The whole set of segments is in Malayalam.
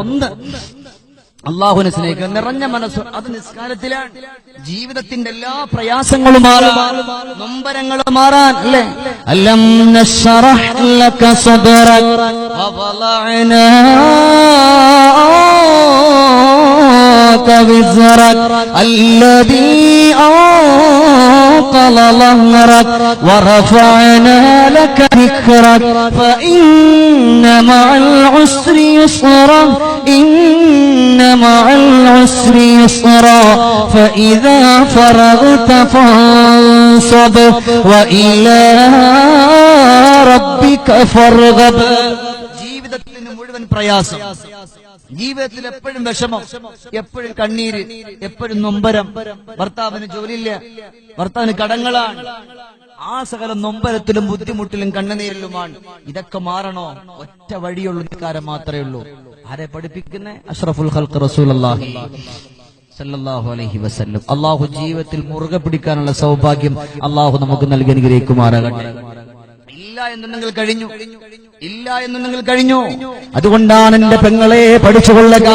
ഒന്ന് അള്ളാഹുവിനെ സ്നേഹിക്കുക, നിറഞ്ഞ മനസ്സ്, അത് നിസ്കാരത്തിലാണ്. ജീവിതത്തിന്റെ എല്ലാ പ്രയാസങ്ങളും മാറാൻ, നൊമ്പരങ്ങളും മാറാൻ അല്ലേ. അലം നശ്റഹ് ലക സദ്റക വവളഅനാ വിസ്റക അല്ലദീ أنقض ظهرك ورفعنا لك ذكرك فإن مع العسر يسرا إن مع العسر يسرا فإذا فرغت فانصب وإلى ربك فارغب. ജീവിതത്തിന് മുഴുവൻ പ്രയാസം, ജീവിതത്തിൽ എപ്പോഴും വിഷമം, എപ്പോഴും കണ്ണീര്, എപ്പോഴും നൊമ്പരം. ഭർത്താവിന് ജോലിയില്ല, ഭർത്താവിന് കടങ്ങളാണ്. ആ സകല നൊമ്പരത്തിലും ബുദ്ധിമുട്ടിലും കണ്ണുനീരിലുമാണ്. ഇതൊക്കെ മാറണോ? ഒറ്റ വഴിയുള്ള നിസ്കാരം മാത്രമേ ഉള്ളൂ. ആരെ പഠിപ്പിക്കുന്നേ? അഷ്റഫുൽ ഖൽഖ് റസൂലുള്ളാഹി സല്ലല്ലാഹു അലൈഹി വസല്ലം. അള്ളാഹു ജീവിതത്തിൽ മുറുകെ പിടിക്കാനുള്ള സൗഭാഗ്യം അള്ളാഹു നമുക്ക് നൽകി അനുഗ്രഹിക്കുമാറാകട്ടെ. ഇല്ല എന്ന് നിങ്ങൾ കഴിഞ്ഞു, ഇല്ല എന്ന് നിങ്ങൾ കഴിഞ്ഞു. അതുകൊണ്ടാണ് എന്റെ പെങ്ങളെ പഠിച്ചുകൊള്ളുക,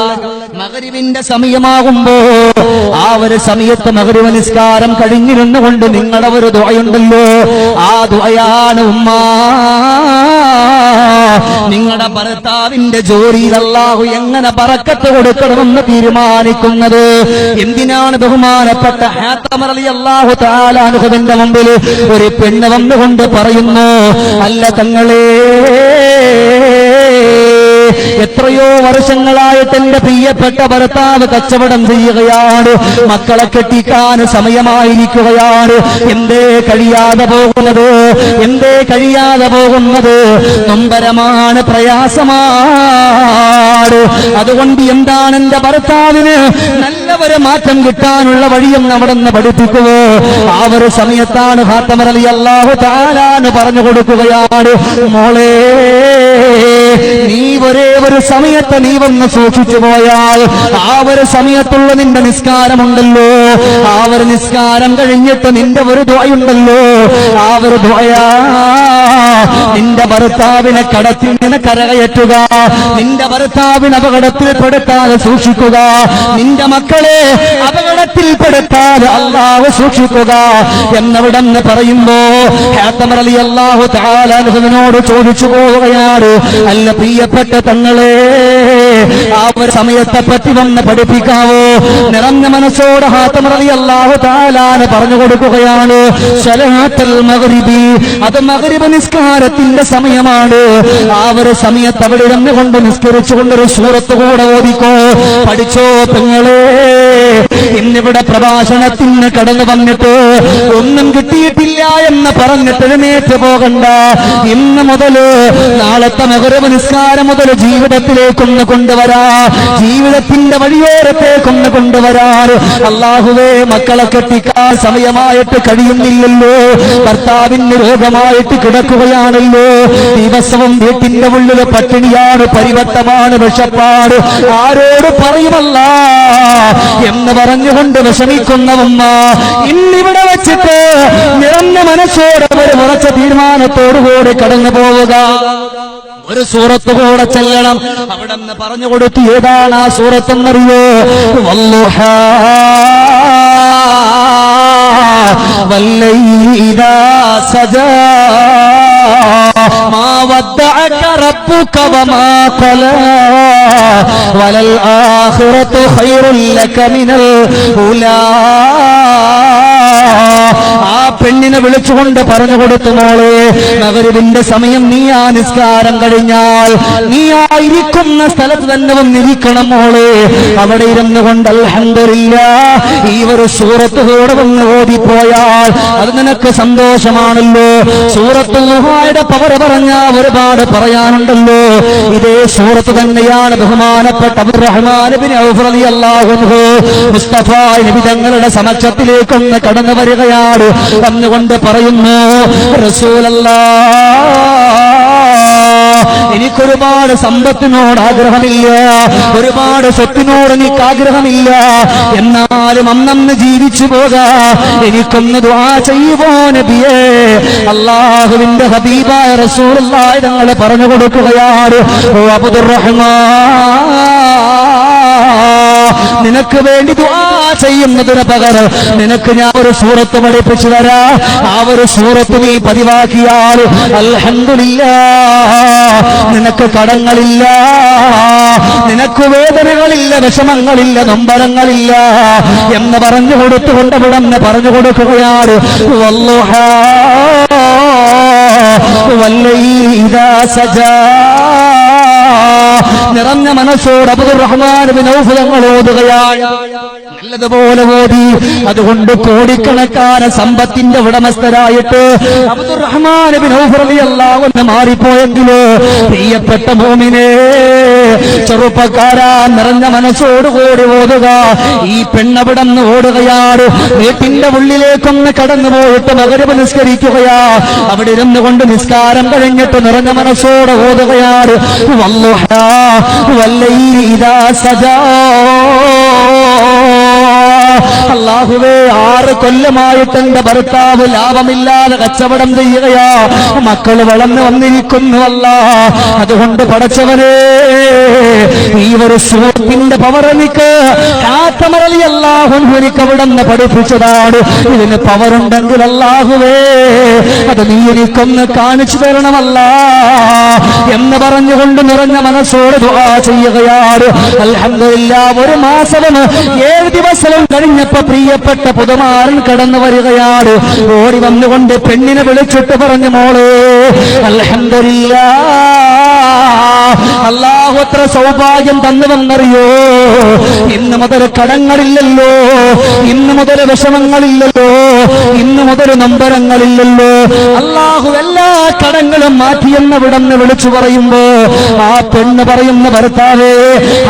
മഗ്രിബിന്റെ സമയമാകുമ്പോ ആ ഒരു സമയത്ത് മഗ്രിബ് നിസ്കാരം കഴിഞ്ഞിരുന്നുകൊണ്ട് നിങ്ങളുടെ ഒരു ദുആയുണ്ടല്ലോ, ആ ദുആയാണ് ഉമ്മാ നിങ്ങളുടെ ഭർത്താവിന്റെ ജോലിയിൽ അല്ലാഹു എങ്ങനെ ബറക്കത്ത് കൊടുക്കണമെന്ന് തീരുമാനിക്കുന്നത്. എന്തിനാണ് ബഹുമാനപ്പെട്ട ഹാത്തം റളിയല്ലാഹു തആല അൻഹുവിന്റെ മുമ്പിൽ ഒരു പെണ്ണ് വന്നുകൊണ്ട് പറയുന്നു, അല്ല തങ്ങളേ, എത്രയോ വർഷങ്ങളായിട്ട് എന്റെ പ്രിയപ്പെട്ട ഭർത്താവ് കച്ചവടം ചെയ്യുകയാണ്, മക്കളെ കെട്ടിക്കാൻ സമയമായിരിക്കുകയാണ്, എന്തേ കഴിയാതെ പോകുന്നത്, എന്തേ കഴിയാതെ പോകുന്നത്? നൊമ്പരമാണ്, പ്രയാസമാണ്. അതുകൊണ്ട് എന്താണ് എന്റെ ഭർത്താവിന് നല്ലവരെ മാറ്റം കിട്ടാനുള്ള വഴിയെന്ന് അവിടെ നിന്ന് പഠിപ്പിക്കുവോ? ആ ഒരു സമയത്താണ് ഹാത്തം റളിയല്ലാഹു തആല പറഞ്ഞു കൊടുക്കുകയാണ്, മോളെ, നീ ഒരേ ഒരു സമയത്ത് നീ വന്ന് സൂക്ഷിച്ചു പോയാൽ ആ ഒരു സമയത്തുള്ള നിന്റെ നിസ്കാരമുണ്ടല്ലോ, ആ ഒരു നിസ്കാരം കഴിഞ്ഞിട്ട് നിന്റെ ഒരു ദുആയുണ്ടല്ലോ, ആ ഒരു ദുആ നിന്റെ ഭർത്താവിനെ കടത്തിൽ നിന്ന് കരകയറ്റുക, നിന്റെ ഭർത്താവിനെ അപകടത്തിൽപ്പെടുത്താതെ സൂക്ഷിക്കുക, നിന്റെ മക്കളെ അപകടത്തിൽപ്പെടുത്താതെ അല്ലാഹു സൂക്ഷിക്കുക എന്നവിടെന്ന് പറയുമ്പോ ഹാത്തം റളിയല്ലാഹു തആല അൻഹുവിനോട് ചോദിച്ചു പോവുകയാണ്, അല്ല പ്രിയപ്പെട്ട തങ്ങളെ, ആ ഒരു സമയത്തെ പറ്റി വന്ന് പഠിപ്പിക്കാവോ? നിറഞ്ഞ മനസ്സോടെ ഹാത്തം റളിയല്ലാഹു തആല പറഞ്ഞു കൊടുക്കുകയാണ്, സ്വലാത്തുൽ മഗ്രിബി, അത് മഗ്രിബ് നിസ്കാരത്തിന്റെ സമയമാണ്. ആ ഒരു സമയത്ത് അവിടെ ഇരുന്നുകൊണ്ട് നിസ്കരിച്ചുകൊണ്ടൊരു സൂറത്ത് കൂടെ ഓതിക്കോ. പഠിച്ചോ പെങ്ങളെ, ഇന്നിവിടെ പ്രഭാഷണത്തിന് കടന്നു വന്നിട്ട് ഒന്നും കിട്ടിയിട്ടില്ല എന്ന് പറഞ്ഞിട്ട് എഴുന്നേറ്റ് പോകണ്ട. ഇന്ന് മുതല് നാളത്തെ മഗ്രിബ് നിസ്കാരം മുതൽ ജീവിതത്തിലേക്കൊന്ന് കൊണ്ടുവരാ, ജീവിതത്തിന്റെ വഴിയോരത്തേക്കൊന്ന് കൊണ്ടുവരാൻ. അല്ലാഹുവേ, മക്കളെ കെട്ടിക്കാൻ സമയമായിട്ട് കഴിയുന്നില്ലല്ലോ, ഭർത്താവിന് രോഗമായിട്ട് കിടക്കുകയാണല്ലോ, ദിവസവും വീട്ടിന്റെ ഉള്ളിൽ പട്ടിണിയാണ്, പരിവട്ടമാണ്, വിശപ്പാട്, ആരോട് പറയുമല്ല എന്ന് പറഞ്ഞുകൊണ്ട് വിഷമിക്കുന്ന ഉമ്മ ഇന്നിവിടെ വെച്ചിട്ട് നിറഞ്ഞ മനസ്സോടെ ഒരു ഉറച്ച തീരുമാനത്തോടുകൂടി കടന്നു പോവുക. ഒരു സൂറത്ത് കൂടെ ചെല്ലണം. അവിടെ നിന്ന് പറഞ്ഞു കൊടുത്തു, ഏതാണ് ആ സൂറത്തെന്നറിയോ? വല്ലുഹാ വല്ലൈലി ഇദാ സജാ മാ വദ്ദഅക റബ്ബുക വമാ ഖലാ വലൽ ആഖിറതു ഖൈറുൽ ലക മിനൽ ഊലാ. ആ പെണ്ണിനെ വിളിച്ചുകൊണ്ട് പറഞ്ഞു കൊടുത്തു, മോളെ, മഗ്രിബിന്റെ സമയം നീ ആ നിസ്കാരം കഴിഞ്ഞാൽ നീ ആയിരിക്കുന്ന സ്ഥലത്ത് തന്നെ വന്നിരിക്കണം മോളെ. അവിടെ ഇരുന്നു കൊണ്ട് അൽഹംദുലില്ലാഹ് ഈ ഒരു സൂറത്ത് കൂടെ വന്ന് ഓതിപ്പോയാൽ അത് നിനക്ക് സന്തോഷമാണല്ലോ. സൂറത്തുൽ ളുഹായുടെ പവർ പറഞ്ഞാൽ ഒരുപാട് പറയാനുണ്ടല്ലോ. ഇതേ സൂറത്ത് തന്നെയാണ് ബഹുമാനപ്പെട്ട അബ്ദുറഹ്മാൻ ഇബ്നു ഔഫ് റളിയല്ലാഹു അൻഹു മുസ്തഫ നബി തങ്ങളുടെ സമക്ഷത്തിലേക്കൊന്ന് കടന്നു വരികയാണ്. വന്നുകൊണ്ട് പറയുന്നു, റസൂലല്ലാഹ്, എനിക്കൊരുപാട് സമ്പത്തിനോട് ആഗ്രഹമില്ല, ഒരുപാട് സ്വത്തിനോട് എനിക്ക് ആഗ്രഹമില്ല, എന്നാലും അന്നന്ന് ജീവിച്ചു പോകാ എനിക്കൊന്ന് ദുആ ചെയ്യുവോ നബിയേ? അല്ലാഹുവിന്റെ ഹബീബായ റസൂലുള്ളാഹി തങ്ങൾ പറഞ്ഞു കൊടുക്കുകയാണ്, ഓ അബ്ദുറഹ്മാൻ, നിനക്ക് വേണ്ടി ദുആ ചെയ്യുന്നതിന് പകരം നിനക്ക് ഞാൻ ഒരു സൂറത്ത് പഠിപ്പിച്ചു തരാം. ആ ഒരു സൂറത്ത് നീ പതിവാക്കിയാൽ അൽഹംദുലില്ലാഹ് നിനക്ക് കടങ്ങളില്ല, നിനക്ക് വേദനകളില്ല, വിഷമങ്ങളില്ല, നൊമ്പരങ്ങളില്ല എന്ന് പറഞ്ഞു കൊടുത്തുകൊണ്ട് ഇവിടെന്ന് പറഞ്ഞു കൊടുക്കുകയാണ്. വല്ലുഹാ വല്ലൈലി ഇദാ സജാ. നിറഞ്ഞ മനസ്സോട് അബ്ദുറഹ്മാൻ ബിൻ ഔഫ് തങ്ങൾ ഓതുകയാണ്. നല്ലതുപോലെ ഓതി. അതുകൊണ്ട് കോടിക്കണക്കാന സമ്പത്തിന്റെ ഉടമസ്ഥരായിട്ട് അബ്ദുറഹ്മാൻ ബിൻ ഔഫ് റളിയല്ലാഹു അൻഹു മാറിപ്പോയെങ്കിലോ പ്രിയപ്പെട്ട മോമിനെ, ചെറുപ്പക്കാരാ, നിറഞ്ഞ മനസ്സോടുകൂടി ഓതുക. ഈ പെണ്ണവിടന്ന് ഓടുകയാണ്. വീട്ടിന്റെ ഉള്ളിലേക്കൊന്ന് കടന്നുപോയിട്ട് മഗ്‌രിബ് നിസ്കരിക്കുകയാ. അവിടെ ഇരുന്നു കൊണ്ട് നിസ്കാരം കഴിഞ്ഞിട്ട് നിറഞ്ഞ മനസ്സോടെ ഓതുകയാണ്. വല്ലുഹാ വല്ലൈലി ഇദാ സജാ. അല്ലാഹുവേ, 6 കൊല്ലമായിട്ട് എന്റെ ഭർത്താവ് ലാഭമില്ലാതെ കച്ചവടം ചെയ്യുകയാ. മക്കള് വളർന്നു വന്നിരിക്കുന്നു അല്ലാ. അതുകൊണ്ട് പടച്ചവനെ, ഈ ഒരു സൂറത്തിന്റെ പവർ എനിക്ക് എനിക്ക് അവിടെ നിന്ന് പഠിപ്പിച്ചതാണ്. ഇതിന് പവറുണ്ടെങ്കിൽ അല്ലാഹുവേ, അത് നീ എനിക്കൊന്ന് കാണിച്ചു തരണമല്ല എന്ന് പറഞ്ഞുകൊണ്ട് നിറഞ്ഞ മനസ്സോട് ദുആ ചെയ്യുകയാണ്. അൽഹംദുലില്ലാഹ്, 1 മാസവും 7 ദിവസവും കഴിഞ്ഞപ്പോ പ്രിയപ്പെട്ട പുതുമാരൻ കടന്നു വരികയാണ്. ഓടി വന്നുകൊണ്ട് പെണ്ണിനെ വിളിച്ചിട്ട് പറഞ്ഞു, മോളെ അൽഹംദുലില്ലാഹ്, അല്ലാഹു എത്ര സൗഭാഗ്യം തന്നുവെന്നറിയോ. ഇന്ന് മുതൽ കടങ്ങളില്ലല്ലോ, ഇന്ന് മുതൽ വിഷമങ്ങളില്ലല്ലോ, ഇന്ന് മുതൽ നൊമ്പരങ്ങളില്ലല്ലോ. അല്ലാഹു എല്ലാ കടങ്ങളും മാറ്റിയെന്ന് ഇവിടെന്ന് വിളിച്ചു പറയുമ്പോ ആ പെണ്ണ് പറയുന്ന ഭർത്താവേ,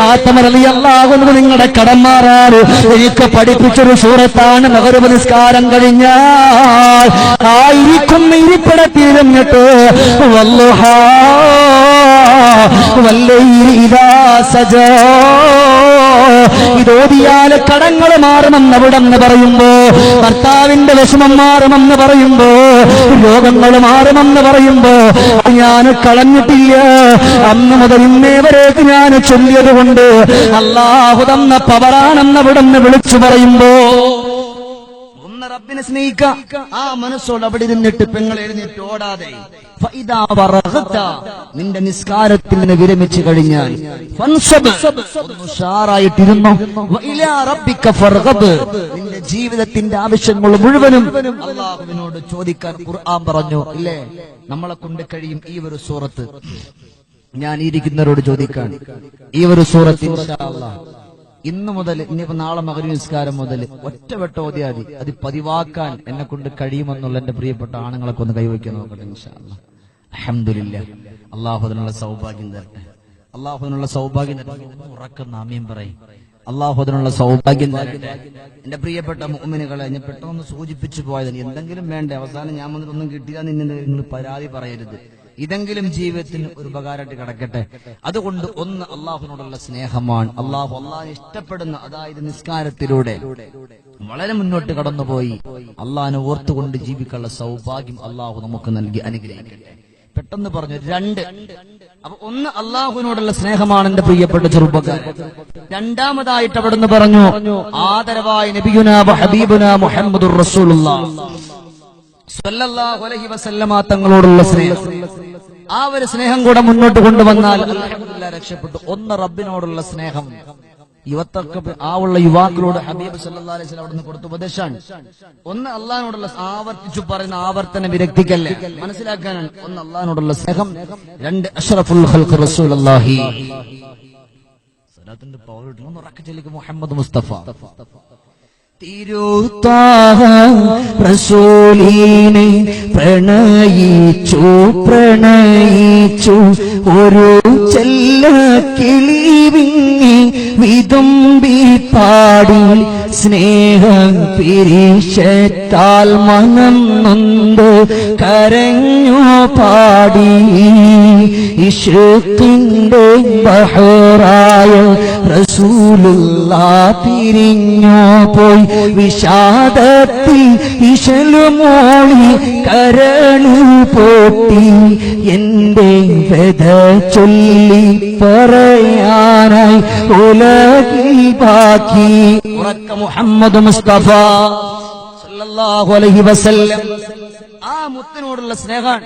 ആത്തമ റളിയല്ലാഹു അൻഹു നിങ്ങളുടെ കടം മാറാൻ എനിക്ക് പഠിപ്പിച്ചൊരു സൂറത്താണ്. മഗ്‌രിബ് നിസ്കാരം കഴിഞ്ഞാൽ ആയിരിക്കുന്ന ഇരിപ്പിടത്തിരുന്നിട്ട് വല്ലുഹാ വല്ലൈലി ഇദാ സജാ ഇതോതിയാല് കടങ്ങൾ മാറുമെന്ന് അവിടെന്ന് പറയുമ്പോ, ഭർത്താവിന്റെ വിഷമം മാറുമെന്ന് പറയുമ്പോ, രോഗങ്ങൾ മാറുമെന്ന് പറയുമ്പോ ഞാൻ കളഞ്ഞിട്ടില്ല. അന്ന് മുതൽ ഇന്നേ വരേക്ക് ഞാൻ ചൊല്ലിയത് കൊണ്ട് അല്ലാഹു തന്ന പവറാണെന്ന് അവിടെന്ന് വിളിച്ചു പറയുമ്പോ റബ്ബിനെ സ്നേഹിക്ക. ആ മനസ്സോട് അവിടെ ഇരുന്നിട്ട് പെങ്ങൾ എഴുന്നേറ്റ് ഓടാതെ നിന്റെ നിസ്കാരത്തിൽ നിന്ന് വിരമിച്ചു കഴിഞ്ഞാൽ ഉഷാറായിട്ടിരുന്നു. നിന്റെ ജീവിതത്തിന്റെ ആവശ്യങ്ങൾ മുഴുവനും അല്ലാഹുവിനോട് ചോദിക്കാൻ ഖുർആൻ പറഞ്ഞു ഇല്ലേ? നമ്മളെ കൊണ്ട് കഴിയും ഈ ഒരു സൂറത്ത് ഞാൻ ഇരിക്കുന്നവരോട് ചോദിക്കാൻ. ഈ ഒരു സൂറത്ത് ഇൻഷാ അല്ലാഹ് ഇന്ന് മുതൽ, ഇനിയിപ്പോ നാളെ മഗ്‌രിബ് നിസ്കാരം മുതൽ ഒറ്റവട്ട ഓതിയാതി അത് പതിവാക്കാൻ എന്നെ കൊണ്ട് കഴിയുമെന്നുള്ള എന്റെ പ്രിയപ്പെട്ട ആണുങ്ങളൊക്കെ ഒന്ന് കൈവയ്ക്കാൻ നോക്കട്ടെ ഇൻഷാ അല്ലാഹ്. അൽഹംദുലില്ലാഹ്, അല്ലാഹു അതിനുള്ള സൗഭാഗ്യം തരട്ടെ. അല്ലാഹു അതിനുള്ള സൗഭാഗ്യം തരട്ടെ. ഉറക്കുന്ന ആമീൻ പറയും. അല്ലാഹു അതിനുള്ള സൗഭാഗ്യം തരട്ടെ. എന്റെ പ്രിയപ്പെട്ട മുഅ്മിനുകളെ, ഞാൻ പെട്ടെന്ന് സൂചിപ്പിച്ചു പോയതിന് എന്തെങ്കിലും വേണ്ടേ? അവസാനം ഞാൻ വന്നിട്ടൊന്നും കിട്ടിയാൽ നിങ്ങൾ പരാതി പറയരുത്. ഇതെങ്കിലും ജീവിതത്തിന് ഒരു ഉപകാരമായിട്ട് കിടക്കട്ടെ. അതുകൊണ്ട് ഒന്ന് അള്ളാഹുവിനോടുള്ള സ്നേഹമാണ്. അള്ളാഹുവിനെ ഇഷ്ടപ്പെടുന്ന, അതായത് നിസ്കാരത്തിലൂടെ വളരെ മുന്നോട്ട് കടന്നുപോയി അള്ളാഹിനെ ഓർത്തുകൊണ്ട് ജീവിക്കാനുള്ള സൗഭാഗ്യം അള്ളാഹു നമുക്ക് നൽകി അനുഗ്രഹിക്കട്ടെ. പെട്ടെന്ന് പറഞ്ഞു 2. അപ്പൊ ഒന്ന് അള്ളാഹുവിനോടുള്ള സ്നേഹമാണ് എന്റെ പ്രിയപ്പെട്ട ചെറുപ്പക്കാർ. രണ്ടാമതായിട്ട് അവിടുന്ന് പറഞ്ഞു ആദരവായ നബിയുനാ ഹബീബുനാ മുഹമ്മദുർ റസൂലുള്ളാഹ് സ്വല്ലല്ലാഹു അലൈഹി വസല്ലമ തങ്ങളോടുള്ള സ്നേഹം. ആ ഒരു സ്നേഹം കൂടെ മുന്നോട്ട് കൊണ്ടുവന്നാൽ അൽഹംദുലില്ലാഹ് രക്ഷപ്പെട്ടു. ഒന്ന് റബ്ബിനോടുള്ള സ്നേഹം. യുവാക്കളോട് ഹബീബ് സല്ലല്ലാഹു അലൈഹി വസല്ലം അവിടുന്ന് കൊടുത്ത ഉപദേശമാണ്. ഒന്ന് അള്ളാഹിനോടുള്ള, ആവർത്തിച്ചു പറയുന്ന ആവർത്തന വിരക്തിക്കല്ല, മനസ്സിലാക്കാനാണ്. ഒന്ന് അള്ളാഹിനോടുള്ള സ്നേഹം. 2 അഷ്റഫുൽ ഖൽഖ് റസൂലുള്ളാഹി സല്ലല്ലാഹു അലൈഹി വസല്ലം മുഹമ്മദ് മുസ്തഫ തിരുത്താഹ റസൂലിനെ പ്രണയിച്ചു ഒരു ചെല്ല കിളി വിങ്ങി വിതുമ്പി പാടി സ്നേഹം പിരിശത്താൽ മനം നൊന്ത് കരഞ്ഞു പാടി ഇശ്ഖിന്റെ ബഹറായ റസൂലുള്ളാഹ് പിരിഞ്ഞു പോയി വിഷാദത്തിൽ ഇശലുമോളി കരളു പൊട്ടി എന്റെ വ്യഥ ചൊല്ലി പറയാനായി ഉലകിൽ ബാക്കി ഉറക്ക മുഹമ്മദ് മുസ്തഫ സല്ലല്ലാഹു അലൈഹി വസല്ലം ആ മുത്തിനോടുള്ള സ്നേഹം